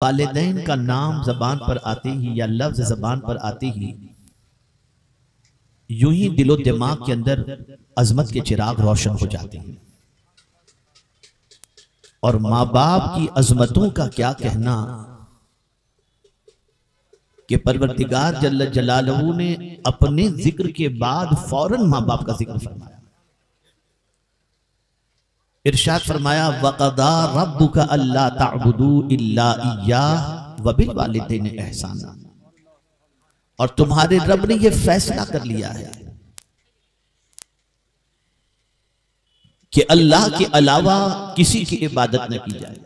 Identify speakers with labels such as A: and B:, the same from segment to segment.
A: वालिदैन का नाम जबान पर आते ही या लफ्ज जबान पर आते ही यूं ही दिलो दिमाग के अंदर अजमत के चिराग रोशन हो जाते हैं। और माँ बाप की अजमतों का क्या कहना कि परवरदिगार जल्ल जलालहू ने अपने जिक्र के बाद फौरन माँ बाप का जिक्र फरमाया। इरशाद फरमाया वक़दा रब्बुका अल्ला ताबुदू इल्ला इय्याह व बिल वालिदैन एहसाना। और तुम्हारे रब ने यह फैसला कर लिया है कि अल्लाह के अलावा किसी की इबादत न की जाए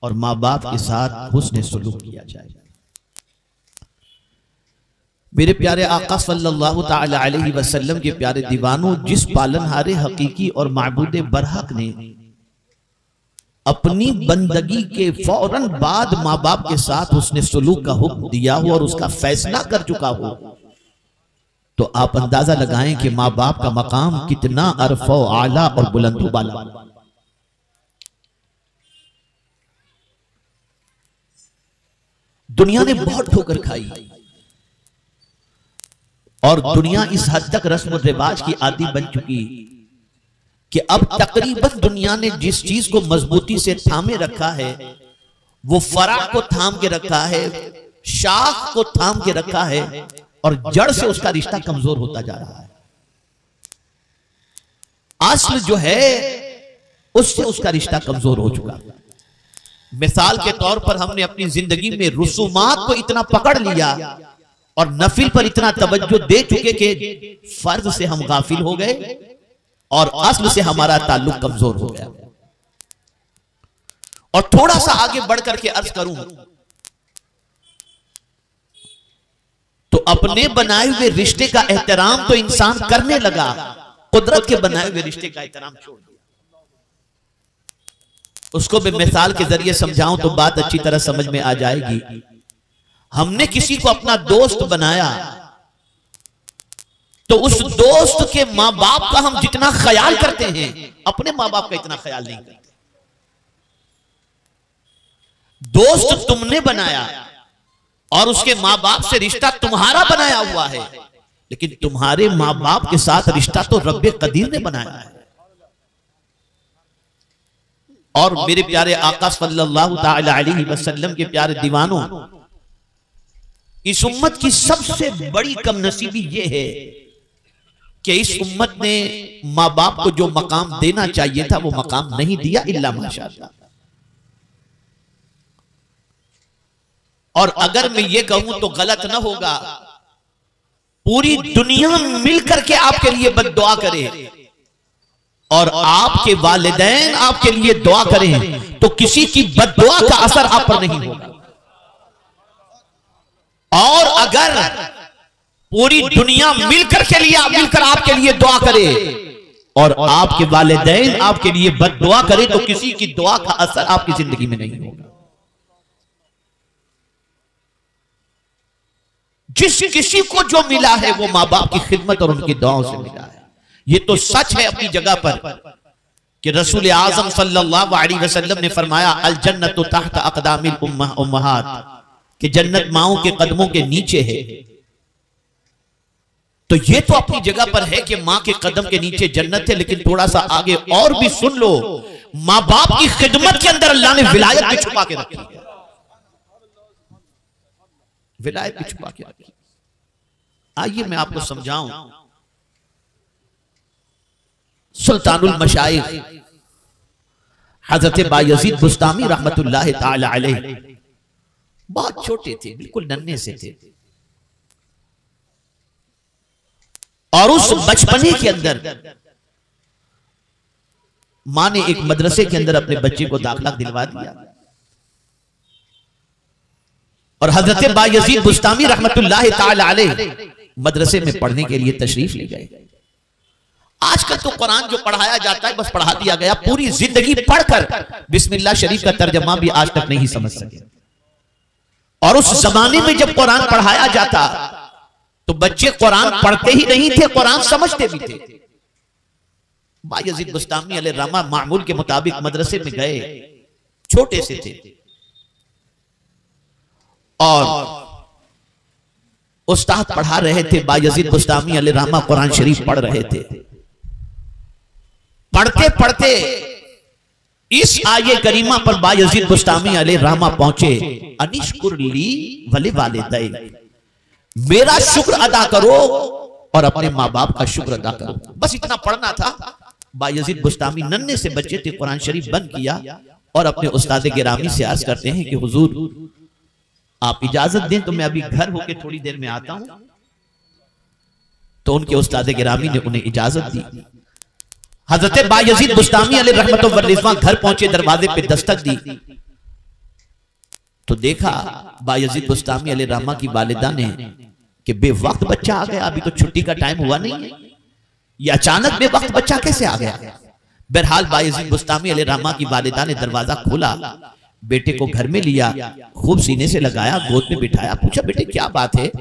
A: और माँ बाप के साथ हुस्न सुलूक किया जाए। मेरे प्यारे आका सल्लल्लाहु ताला अलैहि वसल्लम के प्यारे दीवानों, जिस पालनहारे हकीकी और माबूद बरहक ने अपनी बंदगी के फौरन बाद माँ बाप के साथ उसने सुलूक का हुक्म दिया हो और उसका फैसला कर चुका हो, तो आप अंदाजा लगाएं कि माँ बाप का मकाम कितना अरफो आला और बुलंद बाला। दुनिया ने बहुत ठोकर खाई और दुनिया इस हद तक रस्म और रिवाज की आदी बन चुकी कि अब तकरीबन दुनिया ने जिस चीज को मजबूती से थामे रखा है वो फरा को थाम के रखा है, शाख को थाम के रखा है और जड़ से उसका रिश्ता कमजोर होता जा रहा है। असल जो है उससे उसका रिश्ता कमजोर हो चुका। मिसाल के तौर पर हमने अपनी जिंदगी में रुसूमात को इतना पकड़ लिया और नफिल पर इतना तवज्जो दे चुके कि फर्ज से हम गाफिल हो गए और असल से हमारा ताल्लुक कमजोर हो गया। और थोड़ा सा आगे बढ़ करके अर्ज करूं तो अपने बनाए हुए रिश्ते का एहतराम तो इंसान करने लगा, कुदरत के बनाए हुए रिश्ते का एहतराम छोड़ दिया। उसको मैं मिसाल के जरिए समझाऊं तो बात अच्छी तरह समझ में आ जाएगी। हमने किसी को अपना दोस्त बनाया तो उस दोस्त के माँ बाप का हम जितना ख्याल करते हैं अपने माँ बाप का इतना ख्याल नहीं करते। दोस्त तुमने बनाया और उसके माँ बाप से रिश्ता तुम्हारा बनाया हुआ है, लेकिन तुम्हारे माँ बाप के साथ रिश्ता तो रब्बे कदीर ने बनाया है। और मेरे प्यारे आका सल्लल्लाहु ताला अलैहि वसल्लम के प्यारे दीवानों, इस उम्मत की सबसे बड़ी कमनसीबी यह है कि इस उम्मत ने माँ बाप को जो मकाम देना चाहिए था वो मकाम नहीं दिया, इल्ला माशाअल्लाह। और अगर मैं ये कहूं तो गलत ना होगा, पूरी दुनिया मिलकर के आपके लिए बद्दुआ करे और आपके वालिदैन आपके लिए दुआ करें तो किसी की बद्दुआ का असर आप पर नहीं होगा। और अगर पूरी दुनिया मिलकर आपके लिए दुआ करे और आपके वालिदैन आपके लिए बद्दुआ करे तो किसी की दुआ का असर आपकी जिंदगी में नहीं होगा। जिस किसी को जो मिला है वो माँ बाप की खिदमत और उनकी दुआओं से मिला है। ये तो सच है अपनी जगह पर कि रसूल आजम सल्लल्लाहु अलैहि वसल्लम ने फरमाया अल जन्नतु तहत अक़दामिल उम्महात, कि जन्नत माओं के कदमों के नीचे है। तो ये तो अपनी जगह पर है कि मां के कदम के नीचे जन्नत है, लेकिन थोड़ा सा आगे और भी सुन लो, मां बाप की खिदमत के अंदर अल्लाह ने विलायत भी छुपा के रखी है। विलायत भी छुपा के रखी। आइए मैं आपको समझाऊं। सुल्तानुल मशाइख हजरत बायजीद बुस्तामी रहमतुल्लाह ताला अलैह बहुत छोटे थे, बिल्कुल नन्हे से थे, और उस बचपने के अंदर मां ने एक मदरसे के अंदर अपने बच्चे को दाखिला दिलवा दिया और हजरत बायजीद बुस्तामी रहमतुल्लाह ताला अलैह मदरसे में पढ़ने के लिए तशरीफ ले गए। आजकल तो कुरान जो पढ़ाया जाता है बस पढ़ा दिया गया, पूरी जिंदगी पढ़कर बिस्मिल्लाह शरीफ का तर्जमा भी आज तक नहीं समझ सके। और उस जमाने में जब कुरान पढ़ाया जाता तो बच्चे कुरान पढ़ते ही नहीं थे, कुरान समझते भी थे। बायजीद बुस्तामी अलैहिर्रहमा मामूल के मुताबिक मदरसे में गए, छोटे से थे, और उस्ताद पढ़ा रहे थे, बायजीद बुस्तामी अलैहि रहमा कुरान शरीफ पढ़ रहे थे। पढ़ते पढ़ते इस आये करीमा पर बायजीद बुस्तामी अलैहि रहमा पहुंचे, अनिश्कुर ली वले वालिदै, मेरा शुक्र अदा करो और अपने माँ बाप का शुक्र अदा करो। बस इतना पढ़ना था। बायजीद बुस्तामी नन्हे से बच्चे थे, कुरान शरीफ बंद किया और अपने उस्ताद गिरामी से अर्ज करते हैं कि हुजूर आप इजाजत दें तो मैं अभी घर होके थोड़ी देर में आता हूं। तो उनके उस्ताद गिरामी ने उन्हें इजाजत दी। हजरत बायजीद बुस्तामी अलैहि रहमतुल्लाह व रिज़वान घर पहुंचे, दरवाजे पे दस्तक दी तो देखा बायजीद बुस्तामी अलैहि रहमा की वालिदा ने कि बेवक्त बच्चा आ गया, अभी तो छुट्टी का टाइम हुआ नहीं है, ये अचानक बेवक्त बच्चा कैसे आ गया। बहरहाल बायजीद बुस्तामी अलैहि रहमा की वालिदा ने दरवाजा खोला, बेटे को घर में लिया, खूब सीने से लगाया, गोद में बिठाया, पूछा बेटे क्या बात है,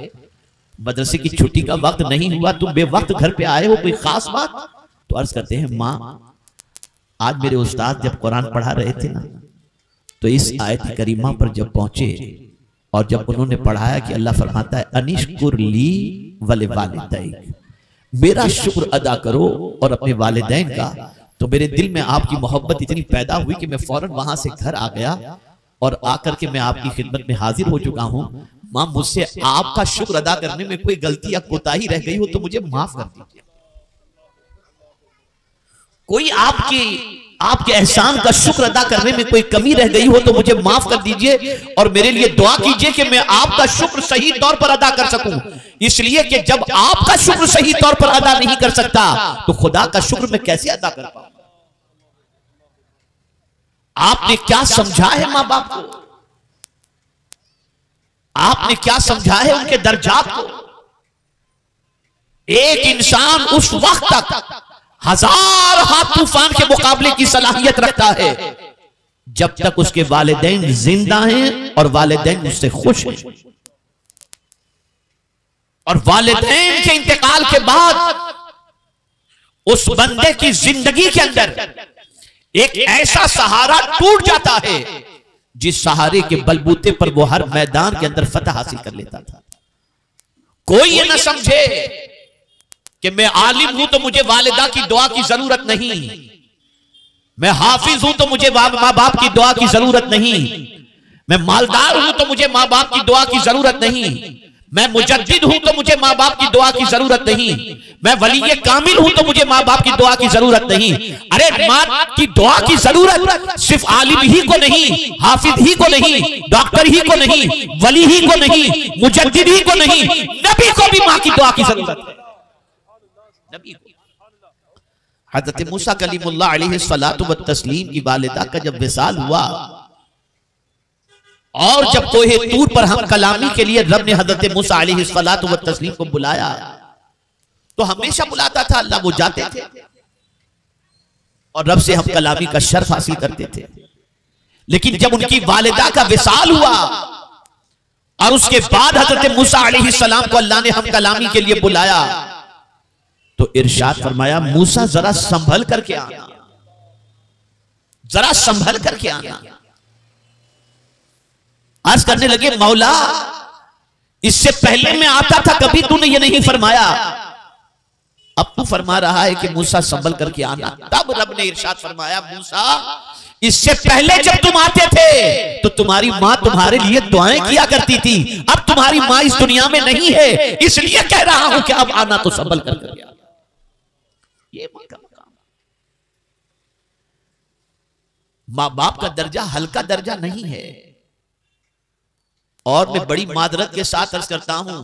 A: मदरसे की छुट्टी का वक्त नहीं हुआ, तुम बेवक्त घर पे आए हो, कोई खास बात। तो अर्ज करते हैं माँ आज मेरे उस्ताद जब कुरान पढ़ा रहे थे ना, तो इस आयत करीमा पर जब पहुंचे और जब उन्होंने पढ़ाया कि अल्लाह फरमाता है अनिश्कुर ली वले वालिदैन, मेरा शुक्र अदा करो और अपने वालिदैन का, तो मेरे दिल में आपकी मोहब्बत इतनी पैदा हुई कि मैं फौरन वहां से घर आ गया और आकर के मैं आपकी खिदमत में हाजिर हो चुका हूं। मां मुझसे आपका शुक्र अदा करने में कोई गलती या कोताही रह गई हो तो मुझे माफ कर दीजिए। कोई आपके एहसान का शुक्र अदा करने में कोई कमी रह गई हो तो मुझे माफ कर दीजिए और मेरे लिए दुआ कीजिए कि मैं आपका शुक्र सही तौर पर अदा कर सकूं। इसलिए कि जब आपका शुक्र सही तौर पर अदा नहीं कर सकता तो खुदा का शुक्र मैं कैसे अदा कर पाऊं। आपने क्या समझा है मां बाप को, आपने क्या समझा है उनके दर्जात को। एक इंसान उस वक्त तक हजार हाथ तूफान के मुकाबले की सलाहियत रखता है जब तक उसके वालिदैन जिंदा हैं और वालिदैन उससे खुश हैं। और वालिदैन के इंतकाल के बाद उस बंदे की जिंदगी के अंदर एक ऐसा सहारा टूट जाता है जिस सहारे के बलबूते पर वो हर मैदान के अंदर फतह हासिल कर लेता था। कोई ये ना समझे कि मैं आलिम हूं तो मुझे वालिदा की दुआ की जरूरत नहीं, मैं हाफिज हूं तो मुझे मां बाप की दुआ की जरूरत नहीं, मैं मालदार हूं तो मुझे मां बाप की दुआ की जरूरत नहीं, मैं मुजद्दिद हूं तो मुझे मां बाप की दुआ की जरूरत नहीं, मैं वली कामिल हूं तो मुझे मां बाप की दुआ की जरूरत नहीं। अरे मां की दुआ की जरूरत सिर्फ आलिम ही को नहीं, हाफिज ही को नहीं, डॉक्टर ही को नहीं, वली ही को नहीं, मुजद्दिद ही को नहीं, नबी को भी मां की दुआ की जरूरत है। नबी को हज़रत मूसा कलीमुल्लाह अलैहिस्सलातु व तस्लीम की वालिदा का जब विसाल हुआ और जब कोहे तूर पर हम कलामी के लिए रब ने हज़रत मूसा अलैहिस्सलातु व तस्लीम को बुलाया तो हमेशा बुलाता था अल्लाह, वो जाते थे और रब से हम कलामी का शर्फ हासिल करते थे। लेकिन जब उनकी वालिदा का विसाल हुआ और उसके बाद हज़रत मूसा अलैहिस्सलाम को अल्लाह ने हम कलामी के लिए बुलाया तो इरशाद फरमाया मूसा जरा संभल करके आना, जरा संभल करके आना। अर्ज करने लगे मौला इससे पहले मैं आता था कभी तूने ये नहीं फरमाया, अब तू फरमा रहा है कि मूसा संभल करके आना। तब रब ने इरशाद फरमाया मूसा इससे पहले जब तुम आते थे तो तुम्हारी मां तुम्हारे लिए दुआएं किया करती थी, अब तुम्हारी मां इस दुनिया में नहीं है, इसलिए कह रहा हूं कि अब आना तो संभल करके आना। ये मां बाप का दर्जा हल्का दर्जा नहीं है। और मैं बड़ी मादरत के साथ अर्ज करता हूं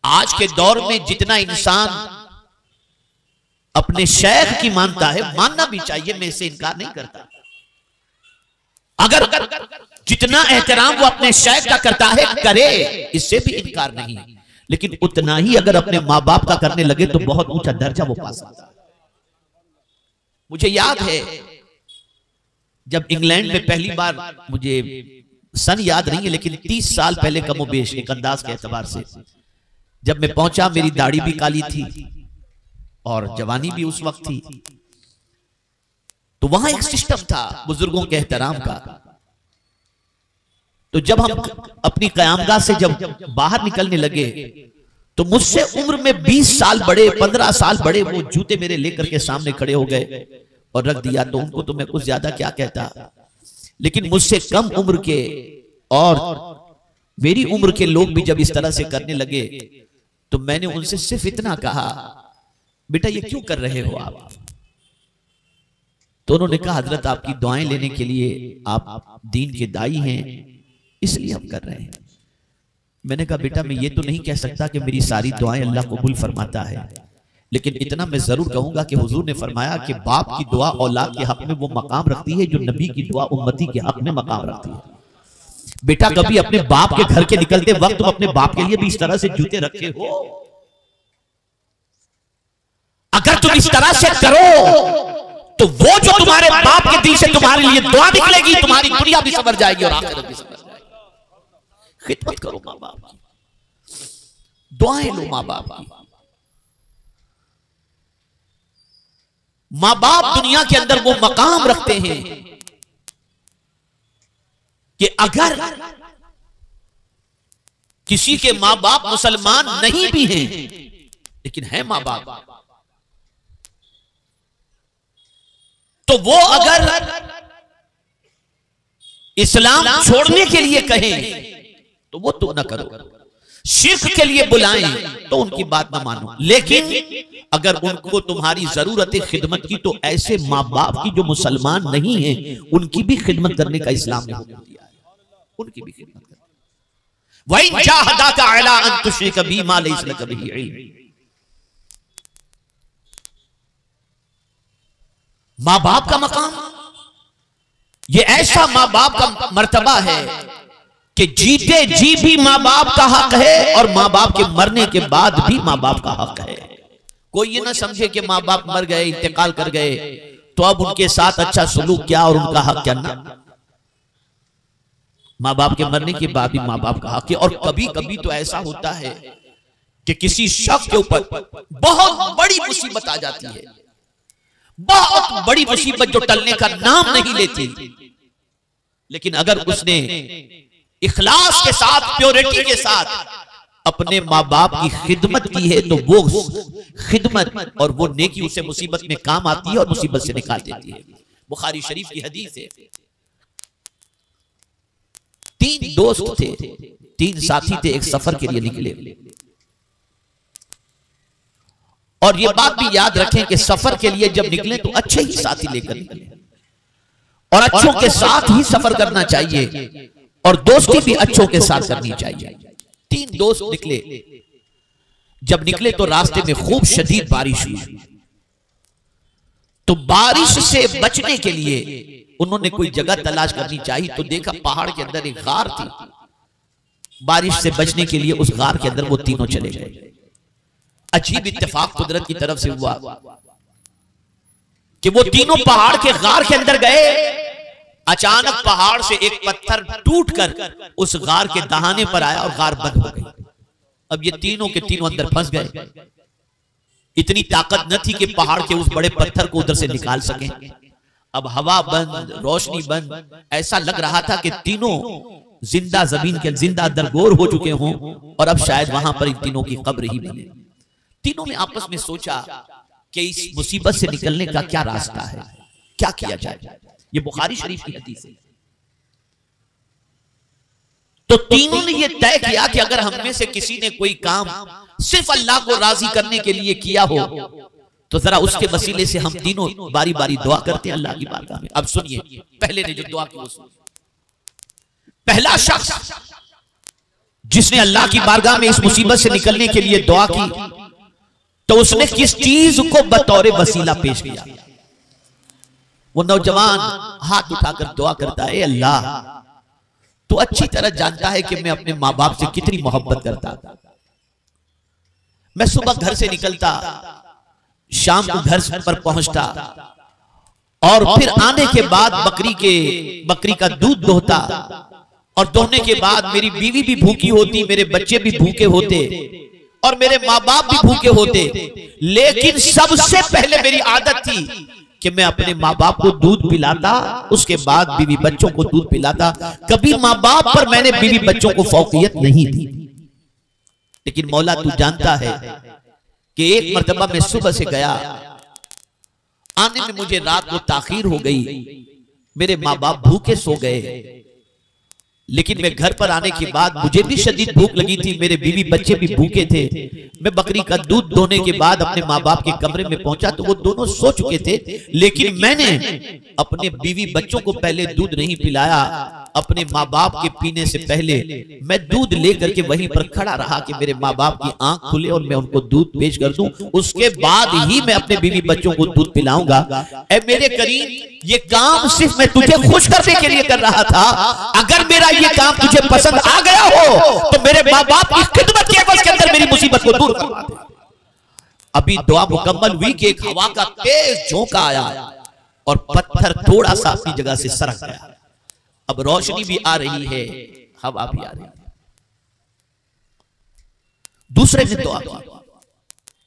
A: आज के दौर में जितना इंसान अपने शेख की मानता है, मानना भी चाहिए, मैं इससे इनकार नहीं करता। अगर जितना एहतराम वो अपने शेख का करता है करे, इससे भी इनकार नहीं, लेकिन उतना ही अगर अपने माँ बाप का करने लगे तो बहुत ऊंचा दर्जा वो पा सकता है। मुझे याद है जब इंग्लैंड में पहली बार, मुझे सन याद नहीं है लेकिन 30 साल पहले कमोबेश एक अंदाज के एतबार से जब मैं पहुंचा, मेरी दाढ़ी भी काली थी और जवानी भी उस वक्त थी, तो वहां एक सिस्टम था बुजुर्गों के एहतराम का। तो जब हम अपनी क़यामगाह से जब बाहर निकलने लगे तो मुझसे उम्र में 20 साल बड़े, 15 साल बड़े वो जूते मेरे लेकर के सामने खड़े हो गए और रख दिया। तो उनको तो मैं कुछ ज्यादा क्या कहता, लेकिन मुझसे कम उम्र के और मेरी उम्र के लोग भी जब इस तरह से करने लगे तो मैंने उनसे सिर्फ इतना कहा, बेटा ये क्यों कर रहे हो आप? तो उन्होंने कहा, हजरत आपकी दुआएं लेने के लिए, आप दीन के दाई हैं, इसलिए हम कर रहे हैं। मैंने कहा, बेटा मैं ये तो नहीं कह सकता कि मेरी सारी दुआएं अल्लाह कबूल फरमाता है, लेकिन इतना मैं जरूर कहूंगा कि हुजूर ने फरमाया कि बाप की दुआ औलाद के हक में वो मकाम रखती है जो नबी की दुआ उम्मती के हक में मकाम रखती है। बेटा कभी अपने बाप के घर के निकलते वक्त तुम अपने बाप के लिए भी इस तरह से जूते रखे हो? अगर तुम इस तरह से करो तो वो जो तुम्हारे बाप के दिल से तुम्हारे लिए दुआ निकलेगी, तुम्हारी दुनिया भी संवर जाएगी और आखिरत भी संवर जाएगी। खिदमत करो माँ बाप की, दुआएं लो माँ बाप की। माँ बाप दुनिया के अंदर वो मकाम रखते हैं कि अगर किसी के माँ बाप मुसलमान नहीं भी हैं लेकिन है माँ बाप, तो वो अगर इस्लाम छोड़ने के लिए कहें तो वो तुम ना करो, शिर्क के लिए बुलाएं तो उनकी बात ना मानो। लेकिन अगर उनको तुम्हारी जरूरत है खिदमत की तो ऐसे माँ बाप की जो मुसलमान नहीं है उनकी भी खिदमत करने का इस्लाम ने हुक्म दिया है, उनकी भी खिदमत करना। वइन जाहदाका अला अन तुश्रिक बी मा लैसा लक बिही इल्म। माँ बाप का मकाम, ये ऐसा माँ बाप का मर्तबा है कि जीते जी भी माँ बाप का हक है और माँ बाप के मरने के बाद भी माँ बाप का हक है। कोई ये ना समझे कि माँ बाप मर गए, इंतकाल कर गए तो अब उनके साथ अच्छा सलूक क्या और उनका हक क्या ना। माँ बाप के मरने के बाद भी माँ बाप का हक है। और कभी कभी तो ऐसा होता है कि किसी शख्स के ऊपर बहुत बड़ी मुसीबत आ जाती है, बहुत बड़ी मुसीबत जो टलने का नाम नहीं लेती, लेकिन अगर उसने इखलास के साथ, प्योरिटी के साथ अपने माँ बाप की खिदमत की है तो वो खिदमत और वो नेकी उसे मुसीबत में काम आती है और मुसीबत से निकाल देती है। बुखारी शरीफ की हदीस है, 3 दोस्त थे, 3 साथी थे, एक सफर के लिए निकले। और ये बात भी याद रखें कि सफर के लिए जब निकले तो अच्छे ही साथी लेकर निकले और अच्छों के साथ ही सफर करना चाहिए और दोस्ती भी अच्छों के साथ करनी चाहिए। 3 दोस्त निकले, जब निकले तो रास्ते में खूब शदीद बारिश हुई। तो बारिश से बचने के लिए उन्होंने कोई जगह तलाश करनी चाहिए तो देखा पहाड़ के अंदर एक गार थी। बारिश से बचने के लिए उस गार के अंदर वो तीनों चले गए। अजीब इत्तेफाक कुदरत की तरफ से हुआ कि वो तीनों पहाड़ के गार के अंदर गए। अचानक पहाड़ से एक पत्थर टूटकर उस गार के दहाने पर आया और गार बंद हो गई। अब ये तीनों के तीनों अंदर फंस गए। इतनी ताकत न थी कि पहाड़ के उस बड़े पत्थर को उधर से निकाल सकें। अब हवा बंद, रोशनी बंद, ऐसा लग रहा था कि तीनों जिंदा जमीन के जिंदा दरगोर हो चुके हों और अब शायद वहां पर इन तीनों की कब्र ही बने। तीनों ने आपस में सोचा कि इस मुसीबत से निकलने का क्या रास्ता है, क्या किया जाए। ये बुखारी शरीफ की हदीस है। तो तीनों ने ये तय किया कि अगर हम में से किसी ने कोई काम सिर्फ अल्लाह को राजी करने के लिए किया हो तो जरा उसके वसीले से हम तीनों बारी बारी दुआ करते हैं अल्लाह की बारगाह में। अब सुनिए, पहले ने जो दुआ की वो सुनिए। पहला शख्स जिसने अल्लाह की बारगाह में इस मुसीबत से निकलने के लिए दुआ की तो उसने किस चीज को बतौर वसीला पेश किया? वो नौजवान हाथ उठाकर दुआ करता है, अल्लाह तू अच्छी तरह जानता है कि मैं अपने माँ बाप से कितनी मोहब्बत करता था। मैं सुबह घर से निकलता, शाम को घर पर पहुंचता और फिर आने के बाद बकरी का दूध दोहता और दोहने के बाद मेरी बीवी भी भूखी होती, मेरे बच्चे भी भूखे होते और मेरे माँ बाप भी भूखे होते। लेकिन सबसे पहले मेरी आदत थी कि मैं अपने माँ बाप को दूध पिलाता, उसके बाद बीवी बच्चों को दूध पिलाता। कभी माँ बाप पर मैंने बीवी बच्चों को फौकियत नहीं दी। लेकिन मौला तू जानता है कि एक मर्तबा मैं सुबह से गया, आने में मुझे रात को ताखीर हो गई, मेरे माँ बाप भूखे सो गए। लेकिन मैं घर पर आने के बाद मुझे भी शदीद भूख लगी थी, मेरे बीवी बच्चे भी भूखे थे। मैं बकरी का दूध दोने के बाद अपने माँ बाप के कमरे में पहुंचा तो वो दोनों सो चुके थे, लेकिन मैंने अपने बीवी बच्चों को पहले दूध नहीं पिलाया। अपने माँ बाप के पीने से पहले मैं दूध लेकर के वहीं पर खड़ा रहा कि मेरे माँ बाप की आंख खुले और मैं उनको दूध पेश कर दूं, उसके बाद ही मैं अपने बीवी बच्चों को दूध पिलाऊंगा। ऐ मेरे करीम, ये काम सिर्फ मैं तुझे खुश करने के लिए कर रहा था। अगर मेरा ये काम तुझे पसंद आ गया हो तो मेरे माँ बाप की खिदमत के एवज के अंदर मेरी मुसीबत को दूर करवा दे। अभी दुआ मुकम्मल हुई कि एक हवा का तेज झोंका आया और पत्थर थोड़ा सा अपनी जगह से सरक गया। अब रोशनी भी आ रही है, हवा भी आ रही है। दूसरे दिन दुआ की,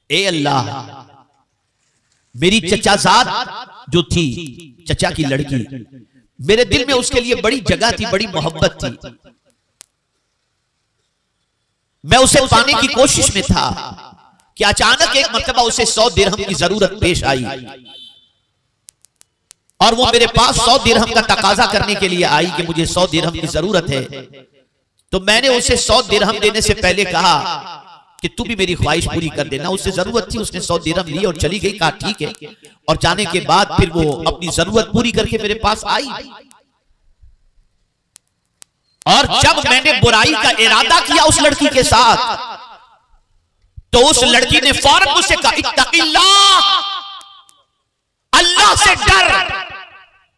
A: ए अल्लाह, मेरी चचाजाद जो थी, चचा की लड़की, मेरे दिल में उसके लिए बड़ी जगह थी, बड़ी मोहब्बत थी। मैं उसे पाने की कोशिश में था कि अचानक एक मर्तबा उसे 100 दिरहम की जरूरत पेश आई और वो मेरे पास 100 दिरहम का तकाजा करने के लिए आई कि मुझे 100 दिरहम की जरूरत है। तो मैंने उसे 100 दिरहम देने से पहले कहा कि तू भी मेरी ख्वाहिश पूरी कर देना। उससे जरूरत थी, उसने 100 दिरहम ली और चली गई। कहा ठीक है। और जाने के बाद फिर वो अपनी जरूरत पूरी करके मेरे पास आई। और जब मैंने बुराई का इरादा किया उस लड़की के साथ, तो उस लड़की ने फौरन मुझसे कहा, इत्तक़िल्लाह, अल्लाह से डर।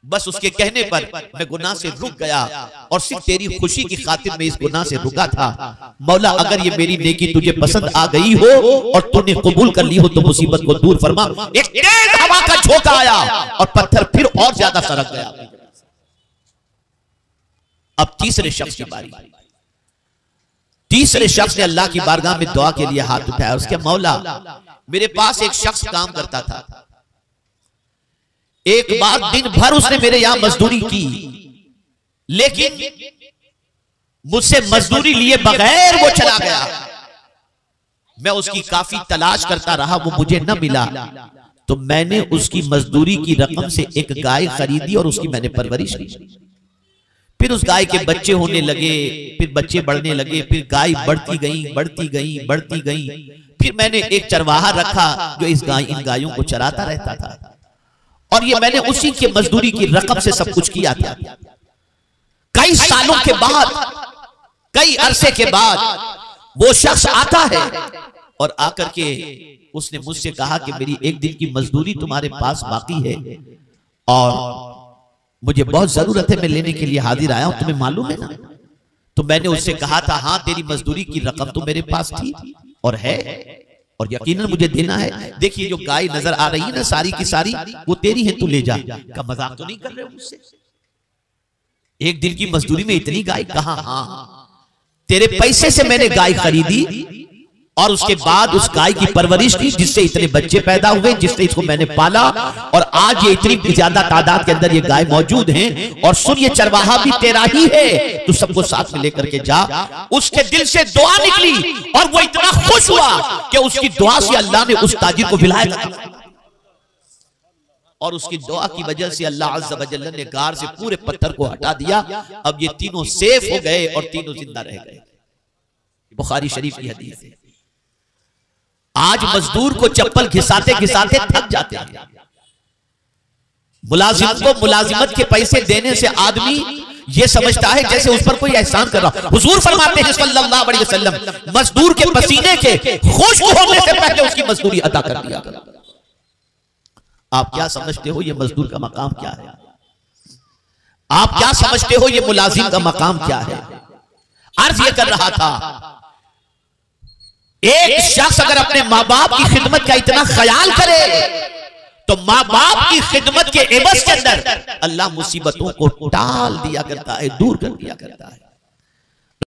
A: बस उसके कहने पर मैं गुनाह से रुक गया और सिर्फ तेरी खुशी की खातिर मैं इस गुनाह से रुका था। मौला, अगर ये मेरी नेकी तुझे पसंद आ गई हो और तूने कबूल कर ली हो तो मुसीबत को दूर फरमा। एक तेज हवा का झोंका आया और पत्थर फिर और ज्यादा सरक गया। अब तीसरे शख्स की बारी। तीसरे शख्स ने अल्लाह की बारगाह में दुआ के लिए हाथ उठाया। उसके मौला, मेरे पास एक शख्स काम करता था। एक बार दिन भर उसने मेरे यहां मजदूरी की, लेकिन मुझसे मजदूरी लिए बगैर वो चला गया। मैं उसकी काफी तलाश करता रहा, वो मुझे न मिला। तो मैंने उसकी मजदूरी की रकम से एक गाय खरीदी और उसकी मैंने परवरिश की। फिर उस गाय के बच्चे होने लगे, फिर बच्चे बढ़ने लगे, फिर गाय बढ़ती गई, बढ़ती गई, बढ़ती गई। फिर मैंने एक चरवाहा रखा जो इन गायों को चराता रहता था। और ये मैंने उसी के मजदूरी की रकम से सब कुछ किया था। कई सालों के बाद, कई अरसे के बाद वो शख्स आता है और आकर के उसने मुझसे कहा कि मेरी एक दिन की मजदूरी तुम्हारे पास बाकी है और मुझे बहुत जरूरत है, मैं लेने के लिए हाजिर आया हूं, तुम्हें मालूम है ना। तो मैंने उससे कहा था, हाँ तेरी मजदूरी की रकम तो मेरे पास थी और है और यकीनन मुझे देना है। देखिए जो गाय नजर आ रही है ना सारी की सारी, वो तेरी है, तू ले जा। का मजाक तो नहीं कर रहे हो मुझसे? एक दिन की मजदूरी में इतनी गाय? कहा हाँ, तेरे पैसे से मैंने गाय खरीदी और उसके बाद उस गाय की परवरिश की, जिससे इतने बच्चे पैदा हुए, जिससे इसको मैंने पाला और आज ये इतनी ज्यादा तादाद के अंदर ये गाय मौजूद हैं। और सुन, ये चरवाहा भी तेरा ही है, तू सबको साथ में लेकर के जा। उसके दिल से दुआ निकली और वो इतना खुश हुआ कि उसकी दुआ से अल्लाह ने उस ताजिर को विलायत और उसकी दुआ की वजह से अल्लाह अज़्ज़ व जल्ल ने गार से पूरे पत्थर को हटा दिया। अब ये तीनों सेफ हो गए और तीनों जिंदा रह गए। बुखारी शरीफ की हदीस है। आज मजदूर को चप्पल घिसाते घिसाते थक जाते हैं। मुलाजिम को मुलाजिमत के पैसे देने से आदमी ये समझता है जैसे उस पर कोई एहसान कर रहा। हुजूर फरमाते हैं सल्लल्लाहु अलैहि वसल्लम, मजदूर के पसीने के खुश्क होने से पहले उसकी मजदूरी अदा कर दिया करो। आप क्या समझते हो ये मजदूर का मकाम क्या है? आप क्या समझते हो ये मुलाजिम का मकाम क्या है? अर्ज ये कर रहा था, एक शख्स अगर अपने माँ बाप की खिदमत का इतना ख्याल करे तो माँ बाप की खिदमत के एवज के अंदर अल्लाह मुसीबतों को टाल दिया करता है, दूर कर दिया करता है।